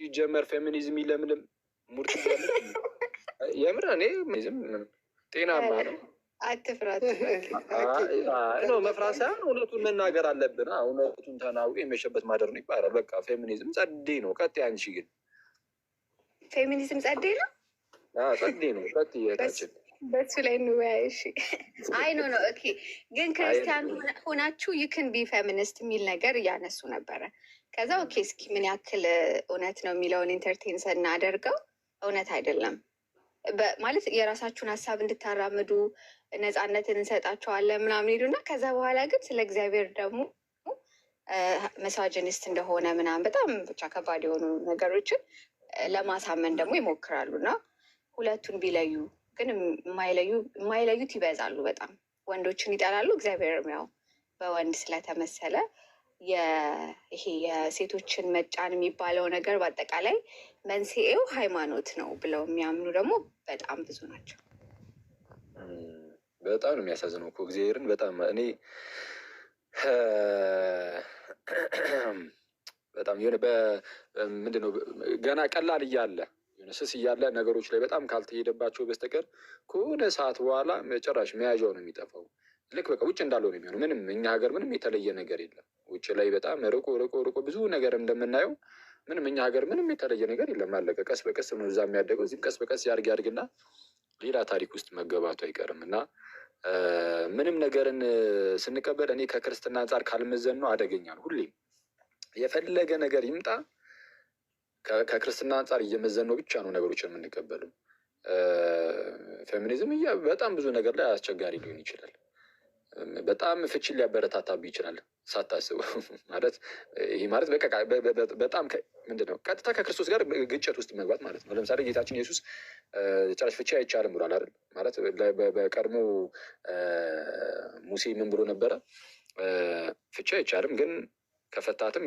ሲጀመር ፌሚኒዝም ይለምልም ሙርት የምር እኔ ፌሚኒዝም ጤናማ ነው። አትፍራት ነው መፍራት ሳይሆን እውነቱን መናገር አለብን። እውነቱን ተናግሮ የመሸበት ማደር ነው ይባላል። በቃ ፌሚኒዝም ጸዴ ነው። ቀጥ አንቺ ግን ፌሚኒዝም ጸዴ ነው። ጸዴ ነው። ቀጥ የታችን በሱ ላይ እንወያይ። እሺ አይ ኖ ኦኬ። ግን ክርስቲያን ሆናችሁ ይክን ቢ ፌሚኒስት የሚል ነገር እያነሱ ነበረ። ከዛ ኦኬ እስኪ ምን ያክል እውነት ነው የሚለውን ኢንተርቴን ስናደርገው እውነት አይደለም ማለት የራሳችሁን ሀሳብ እንድታራምዱ ነፃነትን እንሰጣቸዋለን ምናምን ሄዱና ከዛ በኋላ ግን ስለ እግዚአብሔር ደግሞ መሳጅኒስት እንደሆነ ምናምን በጣም ብቻ ከባድ የሆኑ ነገሮችን ለማሳመን ደግሞ ይሞክራሉ። እና ሁለቱን ቢለዩ ግን የማይለዩት ይበዛሉ። በጣም ወንዶችን ይጠላሉ። እግዚአብሔር ያው በወንድ ስለተመሰለ ይሄ የሴቶችን መጫን የሚባለው ነገር በአጠቃላይ መንስኤው ሃይማኖት ነው ብለው የሚያምኑ ደግሞ በጣም ብዙ ናቸው። በጣም ነው የሚያሳዝነው እኮ እግዚአብሔርን በጣም እኔ በጣም የሆነ ምንድነው ገና ቀላል እያለ ስስ እያለ ነገሮች ላይ በጣም ካልተሄደባቸው በስተቀር ከሆነ ሰዓት በኋላ ጭራሽ መያዣው ነው የሚጠፋው። ልክ በቃ ውጭ እንዳለው ነው የሚሆነው። ምንም እኛ ሀገር ምንም የተለየ ነገር የለም። ውጭ ላይ በጣም ርቆ ብዙ ነገር እንደምናየው ምንም እኛ ሀገር ምንም የተለየ ነገር የለም። አለቀ። ቀስ በቀስ ነው እዛ የሚያደገው። እዚህም ቀስ በቀስ ያድግና ሌላ ታሪክ ውስጥ መገባቱ አይቀርም። እና ምንም ነገርን ስንቀበል እኔ ከክርስትና አንጻር ካልመዘን ነው አደገኛ ነው። ሁሌም የፈለገ ነገር ይምጣ ከክርስትና አንጻር እየመዘን ነው ብቻ ነው ነገሮችን የምንቀበለው። ፌሚኒዝም በጣም ብዙ ነገር ላይ አስቸጋሪ ሊሆን ይችላል። በጣም ፍቺን ሊያበረታታብህ ይችላል ሳታስበው። ማለት ይሄ ማለት በጣም ምንድነው ቀጥታ ከክርስቶስ ጋር ግጭት ውስጥ መግባት ማለት ነው። ለምሳሌ ጌታችን ኢየሱስ ጭራሽ ፍቺ አይቻልም ብሏል አይደል? ማለት በቀድሞ ሙሴ ምን ብሎ ነበረ? ፍቺ አይቻልም ግን ከፈታትም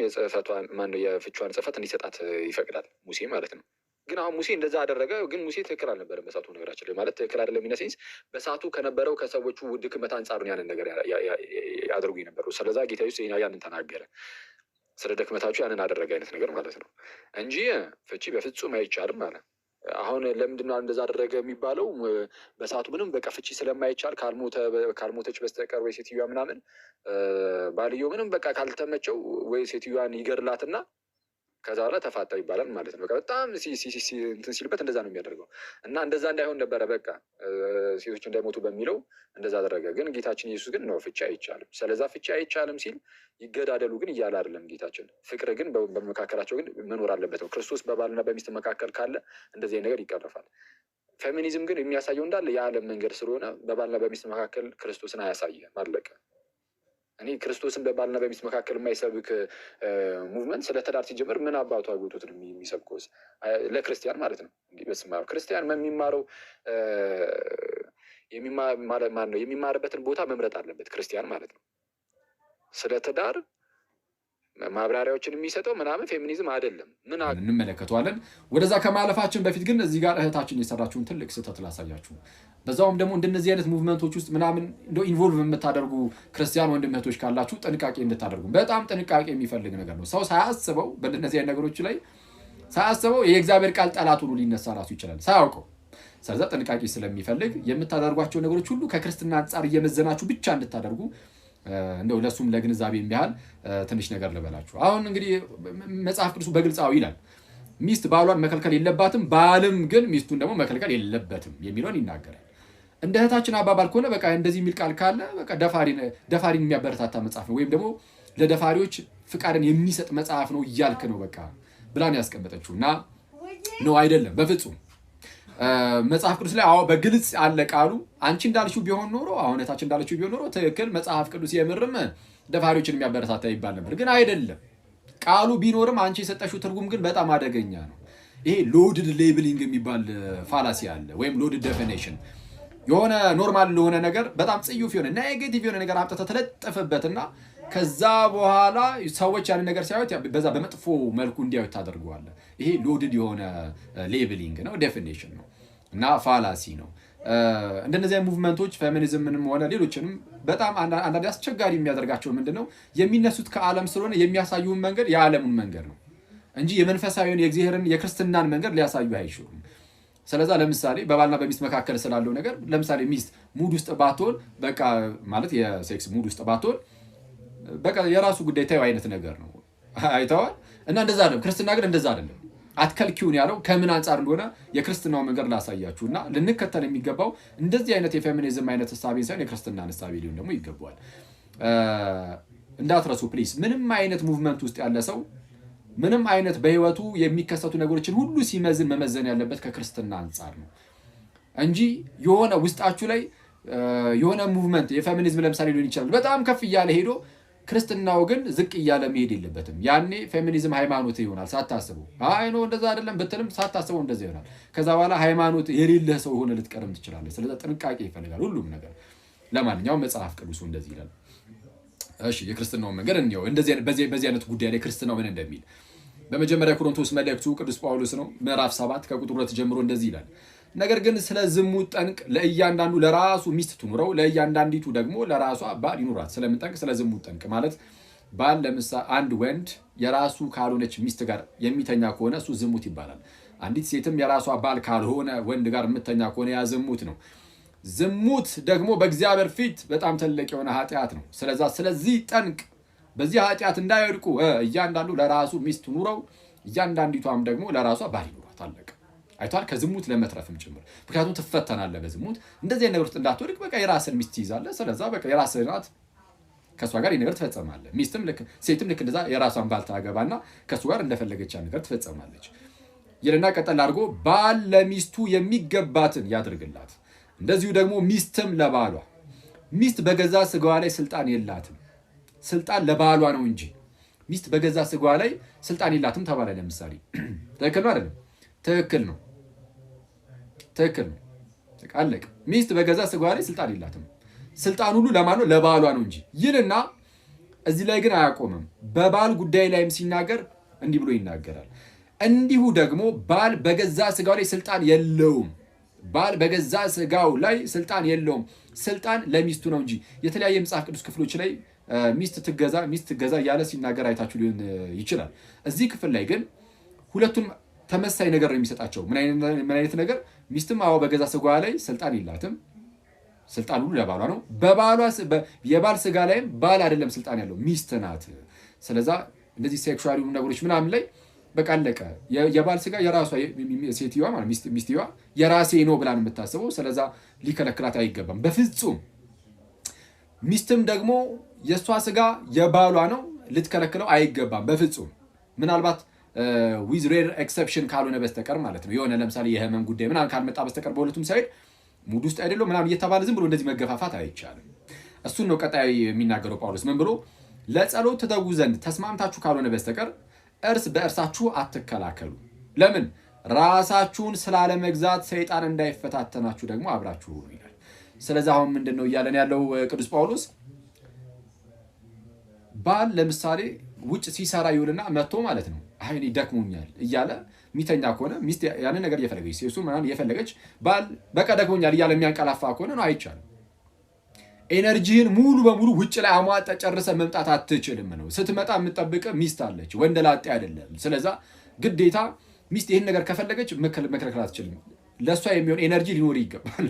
የፍቿን ጽሕፈት እንዲሰጣት ይፈቅዳል ሙሴ ማለት ነው። ግን አሁን ሙሴ እንደዛ አደረገ። ግን ሙሴ ትክክል አልነበረም በሳቱ ነገራችን ላይ ማለት ትክክል አይደለም የሚነሰኝ በሳቱ ከነበረው ከሰዎቹ ድክመት አንጻር ነው ያንን ነገር ያደርጉ የነበረው። ስለዛ ጌታ ኢየሱስ ያንን ተናገረ። ስለ ደክመታችሁ ያንን አደረገ አይነት ነገር ማለት ነው እንጂ ፍቺ በፍጹም አይቻልም አለ። አሁን ለምንድነው እንደዛ አደረገ የሚባለው? በሰዓቱ ምንም በቃ ፍቺ ስለማይቻል ካልሞተች በስተቀር ወይ ሴትዮዋ ምናምን ባልየው ምንም በቃ ካልተመቸው ወይ ሴትዮዋን ይገድላትና ከዛ በኋላ ተፋታው ይባላል ማለት ነው። በቃ በጣም እንትን ሲልበት እንደዛ ነው የሚያደርገው። እና እንደዛ እንዳይሆን ነበረ በቃ ሴቶች እንዳይሞቱ በሚለው እንደዛ አደረገ። ግን ጌታችን ኢየሱስ ግን ነው ፍቺ አይቻልም። ስለዛ ፍቺ አይቻልም ሲል ይገዳደሉ ግን እያለ አይደለም ጌታችን። ፍቅር ግን በመካከላቸው ግን መኖር አለበት ነው። ክርስቶስ በባልና በሚስት መካከል ካለ እንደዚህ ነገር ይቀረፋል። ፌሚኒዝም ግን የሚያሳየው እንዳለ የዓለም መንገድ ስለሆነ በባልና በሚስት መካከል ክርስቶስን አያሳየም። አለቀ። እኔ ክርስቶስን በባልና በሚስት መካከል የማይሰብክ ሙቭመንት ስለ ትዳር ሲጀምር ምን አባቱ አጎቱት ነው የሚሰብከው? ለክርስቲያን ማለት ነው። በስማ ክርስቲያን የሚማረው የሚማርበትን ቦታ መምረጥ አለበት ክርስቲያን ማለት ነው። ስለ ትዳር ማብራሪያዎችን የሚሰጠው ምናምን ፌሚኒዝም አይደለም። ምን እንመለከተዋለን። ወደዛ ከማለፋችን በፊት ግን እዚህ ጋር እህታችን የሰራችውን ትልቅ ስህተት ላሳያችሁ። በዛውም ደግሞ እንደነዚህ አይነት ሙቭመንቶች ውስጥ ምናምን እንደው ኢንቮልቭ የምታደርጉ ክርስቲያን ወንድም እህቶች ካላችሁ ጥንቃቄ እንድታደርጉ። በጣም ጥንቃቄ የሚፈልግ ነገር ነው። ሰው ሳያስበው በእነዚህ አይነት ነገሮች ላይ ሳያስበው የእግዚአብሔር ቃል ጠላት ሁሉ ሊነሳ ራሱ ይችላል ሳያውቀው። ስለዛ ጥንቃቄ ስለሚፈልግ የምታደርጓቸው ነገሮች ሁሉ ከክርስትና አንጻር እየመዘናችሁ ብቻ እንድታደርጉ እንደው ለሱም ለግንዛቤ የሚያህል ትንሽ ነገር ልበላችሁ። አሁን እንግዲህ መጽሐፍ ቅዱስ በግልጻው ይላል ሚስት ባሏን መከልከል የለባትም፣ ባልም ግን ሚስቱን ደግሞ መከልከል የለበትም የሚለውን ይናገራል። እንደ እህታችን አባባል ከሆነ በቃ እንደዚህ የሚል ቃል ካለ በቃ ደፋሪን የሚያበረታታ መጽሐፍ ነው ወይም ደግሞ ለደፋሪዎች ፍቃድን የሚሰጥ መጽሐፍ ነው እያልክ ነው በቃ ብላን ያስቀመጠችው እና ነው አይደለም በፍጹም። መጽሐፍ ቅዱስ ላይ አዎ በግልጽ አለ ቃሉ። አንቺ እንዳልሽው ቢሆን ኖሮ አሁን እህታችን እንዳልሽው ቢሆን ኖሮ ትክክል መጽሐፍ ቅዱስ የምርም ደፋሪዎችን የሚያበረታታ ይባል ነበር። ግን አይደለም። ቃሉ ቢኖርም አንቺ የሰጠሽው ትርጉም ግን በጣም አደገኛ ነው። ይሄ ሎድድ ሌብሊንግ የሚባል ፋላሲ አለ ወይም ሎድድ ዴፊኒሽን። የሆነ ኖርማል ለሆነ ነገር በጣም ጽዩፍ የሆነ ኔጌቲቭ የሆነ ነገር አምጥተህ ተለጥፈበትና ከዛ በኋላ ሰዎች ያን ነገር ሲያዩት በዛ በመጥፎ መልኩ እንዲያዩት ታደርገዋለህ። ይሄ ሎድድ የሆነ ሌብሊንግ ነው፣ ዴፊኒሽን ነው እና ፋላሲ ነው። እንደነዚህ ሙቭመንቶች ፌሚኒዝምንም ሆነ ሌሎችንም በጣም አንዳንድ አስቸጋሪ የሚያደርጋቸው ምንድነው የሚነሱት ከዓለም ስለሆነ የሚያሳዩን መንገድ የዓለሙን መንገድ ነው እንጂ የመንፈሳዊውን የእግዚአብሔርን የክርስትናን መንገድ ሊያሳዩ አይችሉም። ስለዛ ለምሳሌ በባልና በሚስት መካከል ስላለው ነገር ለምሳሌ ሚስት ሙድ ውስጥ ባትሆን በቃ ማለት የሴክስ ሙድ ውስጥ ባትሆን በቃ የራሱ ጉዳይ ታዩ አይነት ነገር ነው። አይተዋል። እና እንደዛ አይደለም። ክርስትና ግን እንደዛ አይደለም። አትከልኪውን ያለው ከምን አንጻር እንደሆነ የክርስትናው መንገድ ላሳያችሁና ልንከተል የሚገባው እንደዚህ አይነት የፌሚኒዝም አይነት ሐሳቤ ሳይሆን የክርስትና ሐሳቤ ሊሆን ደግሞ ይገባዋል። እንዳትረሱ ፕሊስ። ምንም አይነት ሙቭመንት ውስጥ ያለ ሰው ምንም አይነት በህይወቱ የሚከሰቱ ነገሮችን ሁሉ ሲመዝን መመዘን ያለበት ከክርስትና አንጻር ነው እንጂ የሆነ ውስጣችሁ ላይ የሆነ ሙቭመንት የፌሚኒዝም ለምሳሌ ሊሆን ይችላል በጣም ከፍ እያለ ሄዶ ክርስትናው ግን ዝቅ እያለ መሄድ የለበትም። ያኔ ፌሚኒዝም ሃይማኖት ይሆናል ሳታስቡ። አይ ነው እንደዛ አይደለም ብትልም ሳታስበው እንደዛ ይሆናል። ከዛ በኋላ ሃይማኖት የሌለህ ሰው ሆነ ልትቀርም ትችላለህ። ስለዚህ ጥንቃቄ ይፈልጋል ሁሉም ነገር። ለማንኛውም መጽሐፍ ቅዱሱ እንደዚህ ይላል። እሺ የክርስትናው መንገድ እንየው። እንደዚህ በዚህ አይነት ጉዳይ ላይ ክርስትናው ምን እንደሚል በመጀመሪያ ቆሮንቶስ መልእክቱ ቅዱስ ጳውሎስ ነው ምዕራፍ 7 ከቁጥር 2 ጀምሮ እንደዚህ ይላል። ነገር ግን ስለ ዝሙት ጠንቅ ለእያንዳንዱ ለራሱ ሚስት ትኑረው፣ ለእያንዳንዲቱ ደግሞ ለራሷ ባል ይኑራት። ስለምን ጠንቅ? ስለ ዝሙት ጠንቅ ማለት ባል ለምሳሌ አንድ ወንድ የራሱ ካልሆነች ሚስት ጋር የሚተኛ ከሆነ እሱ ዝሙት ይባላል። አንዲት ሴትም የራሷ ባል ካልሆነ ወንድ ጋር የምተኛ ከሆነ ያ ዝሙት ነው። ዝሙት ደግሞ በእግዚአብሔር ፊት በጣም ትልቅ የሆነ ኃጢአት ነው። ስለዚህ ጠንቅ በዚህ ኃጢአት እንዳይወድቁ እያንዳንዱ ለራሱ ሚስት ኑረው፣ እያንዳንዲቷም ደግሞ ለራሷ ባል ይኑራት። አለቀ። አይቷል። ከዝሙት ለመትረፍም ጭምር ምክንያቱም ትፈተናለህ በዝሙት እንደዚህ ነገር ውስጥ እንዳትወድቅ በቃ የራስን ሚስት ትይዛለህ። ስለዛ በቃ የራስህ ናት ከእሷ ጋር ነገር ትፈጸማለህ። ሚስትም ሴትም ልክ እንደዛ የራሷን ባል ታገባና ከእሱ ጋር እንደፈለገች ነገር ትፈጸማለች ይልና ቀጠል አድርጎ ባል ለሚስቱ የሚገባትን ያድርግላት፣ እንደዚሁ ደግሞ ሚስትም ለባሏ። ሚስት በገዛ ስጋዋ ላይ ስልጣን የላትም፣ ስልጣን ለባሏ ነው እንጂ ሚስት በገዛ ስጋዋ ላይ ስልጣን የላትም ተባለ። ለምሳሌ ትክክል ነው አይደለም? ትክክል ነው። አለቀ። ሚስት በገዛ ስጋዋ ላይ ስልጣን የላትም፣ ስልጣን ሁሉ ለማን ነው? ለባሏ ነው እንጂ ይልና እዚህ ላይ ግን አያቆምም። በባል ጉዳይ ላይም ሲናገር እንዲህ ብሎ ይናገራል። እንዲሁ ደግሞ ባል በገዛ ስጋው ላይ ስልጣን የለውም። ባል በገዛ ስጋው ላይ ስልጣን የለውም፣ ስልጣን ለሚስቱ ነው እንጂ። የተለያየ መጽሐፍ ቅዱስ ክፍሎች ላይ ሚስት ትገዛ እያለ ሲናገር አይታችሁ ሊሆን ይችላል። እዚህ ክፍል ላይ ግን ሁለቱም ተመሳይ ነገር ነው የሚሰጣቸው። ምን አይነት ነገር? ሚስትም አዎ በገዛ ስጋዋ ላይ ስልጣን የላትም፣ ስልጣን ሁሉ ለባሏ ነው። የባል ስጋ ላይም ባል አይደለም ስልጣን ያለው ሚስት ናት። ስለዛ እንደዚህ ሴክሹዋል ነገሮች ምናምን ላይ በቃ አለቀ። የባል ስጋ የራሷ ሴትዮዋ ማለት ሚስትየዋ የራሴ ነው ብላ ነው የምታስበው። ስለዛ ሊከለክላት አይገባም በፍጹም። ሚስትም ደግሞ የእሷ ስጋ የባሏ ነው፣ ልትከለክለው አይገባም በፍጹም። ምናልባት ዊዝ ሬር ኤክሰፕሽን ካልሆነ በስተቀር ማለት ነው። የሆነ ለምሳሌ የህመም ጉዳይ ምናምን ካልመጣ በስተቀር በሁለቱም ሳይድ ሙድ ውስጥ አይደለም ምናምን እየተባለ ዝም ብሎ እንደዚህ መገፋፋት አይቻልም። እሱን ነው ቀጣይ የሚናገረው ጳውሎስ። ምን ብሎ? ለጸሎት ትተጉ ዘንድ ተስማምታችሁ ካልሆነ በስተቀር እርስ በእርሳችሁ አትከላከሉ። ለምን? ራሳችሁን ስላለመግዛት ሰይጣን እንዳይፈታተናችሁ ደግሞ አብራችሁ ሁኑ ይላል። ስለዚህ አሁን ምንድን ነው እያለን ያለው ቅዱስ ጳውሎስ? ባል ለምሳሌ ውጭ ሲሰራ ይውልና መጥቶ ማለት ነው አይ እኔ ደክሞኛል እያለ ሚተኛ ከሆነ ሚስት ያንን ነገር እየፈለገች ሴሱ ምናምን እየፈለገች ባል በቃ ደክሞኛል እያለ የሚያንቀላፋ ከሆነ ነው አይቻልም። ኤነርጂህን ሙሉ በሙሉ ውጭ ላይ አሟጠ ጨርሰ መምጣት አትችልም ነው። ስትመጣ የምጠብቅ ሚስት አለች፣ ወንድ ላጤ አይደለም። ስለዛ ግዴታ ሚስት ይህን ነገር ከፈለገች መከልከል አትችልም። ለእሷ የሚሆን ኤነርጂ ሊኖር ይገባል።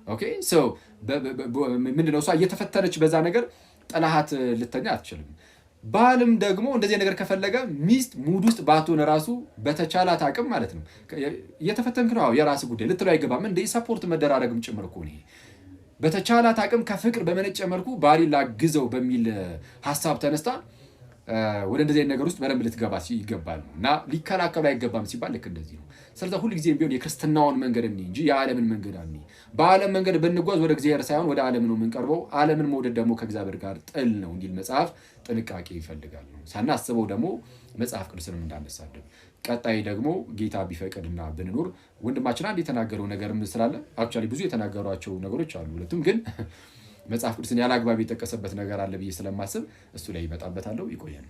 ኦኬ ሶ ምንድነው እሷ እየተፈተነች በዛ ነገር ጠላሃት ልተኛ አትችልም። ባልም ደግሞ እንደዚህ ነገር ከፈለገ ሚስት ሙድ ውስጥ ባትሆን ራሱ በተቻላት አቅም ማለት ነው እየተፈተንክ ነው የራስ ጉዳይ ልትለው አይገባም። እንደ ሰፖርት መደራረግም ጭምር እኮ ነው። በተቻላት አቅም ከፍቅር በመነጨ መልኩ ባሪ ላግዘው በሚል ሀሳብ ተነስታ ወደ እንደዚህ ነገር ውስጥ በደንብ ልትገባ ይገባል እና ሊከላከሉ አይገባም ሲባል ልክ እንደዚህ ነው። ስለዚህ ሁልጊዜም ቢሆን የክርስትናውን መንገድ እንጂ የዓለምን መንገድ አኒ በዓለም መንገድ ብንጓዝ ወደ እግዚአብሔር ሳይሆን ወደ ዓለም ነው የምንቀርበው። ዓለምን መውደድ ደግሞ ከእግዚአብሔር ጋር ጥል ነው እንዲል መጽሐፍ ጥንቃቄ ይፈልጋል ነው። ሳናስበው ደግሞ መጽሐፍ ቅዱስንም እንዳነሳደብ ቀጣይ ደግሞ ጌታ ቢፈቅድና ብንኖር ወንድማችን አንድ የተናገረው ነገር ስላለ አክቹዋሊ ብዙ የተናገሯቸው ነገሮች አሉ። ሁለቱም ግን መጽሐፍ ቅዱስን ያለ አግባብ የጠቀሰበት ነገር አለ ብዬ ስለማስብ እሱ ላይ ይመጣበታለሁ። ይቆየን።